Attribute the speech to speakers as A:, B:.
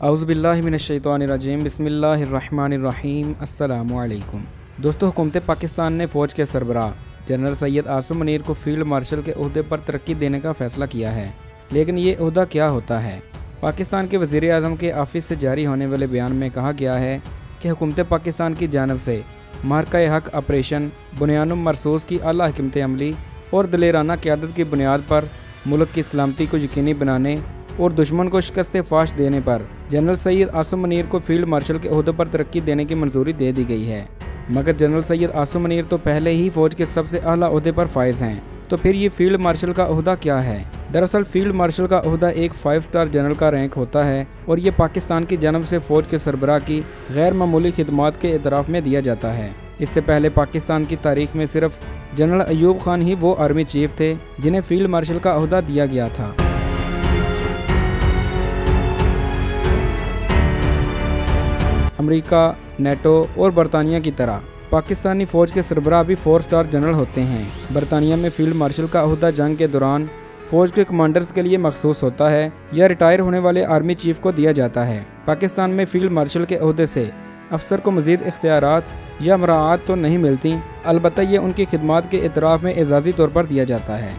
A: औज़ुबिल्लाहि मिनश्शैतानिर्रजीम बिस्मिल्लाहिर्रहमानिर्रहीम अस्सलामु अलैकुम। दोस्तों, हुकूमत पाकिस्तान ने फ़ौज के सरबराह जनरल सैयद आसिम मुनीर को फील्ड मार्शल के ओहदे पर तरक्की देने का फ़ैसला किया है। लेकिन ये ओहदा क्या होता है? पाकिस्तान के वज़ीर आज़म के ऑफिस से जारी होने वाले बयान में कहा गया है कि हुकूमत पाकिस्तान की जानब से मार्का हक ऑपरेशन बुनियानुम मरसूस की आला हिकमत अमली और दलेराना क़यादत की बुनियाद पर मुल्क की सलामती को यकीनी बनाने और दुश्मन को शिकस्त फाश देने पर जनरल सैयद आसिम मुनीर को फील्ड मार्शल के ओहदे पर तरक्की देने की मंजूरी दे दी गई है। मगर जनरल सैयद आसिम मुनीर तो पहले ही फ़ौज के सबसे आला ओहदे पर फाइज हैं, तो फिर ये फील्ड मार्शल का ओहदा क्या है? दरअसल फील्ड मार्शल का ओहदा एक 5 स्टार जनरल का रैंक होता है और ये पाकिस्तान की जानब से फ़ौज के सरबराह की गैर मामूली खिदमात के एतराफ़ में दिया जाता है। इससे पहले पाकिस्तान की तारीख में सिर्फ जनरल अयूब खान ही वो आर्मी चीफ थे जिन्हें फील्ड मार्शल का ओहदा दिया गया था। अमेरिका, नेटो और बरतानिया की तरह पाकिस्तानी फ़ौज के सरबराह भी 4 स्टार जनरल होते हैं। बरतानिया में फील्ड मार्शल का ओहदा जंग के दौरान फ़ौज के कमांडर्स के लिए मखसूस होता है या रिटायर होने वाले आर्मी चीफ को दिया जाता है। पाकिस्तान में फील्ड मार्शल के ओहदे से अफसर को मज़ीद इख्तियारात या मराआत तो नहीं मिलती, अलबत्ता ये उनकी खिदमात के एतराफ़ में एजाज़ी तौर पर दिया जाता है।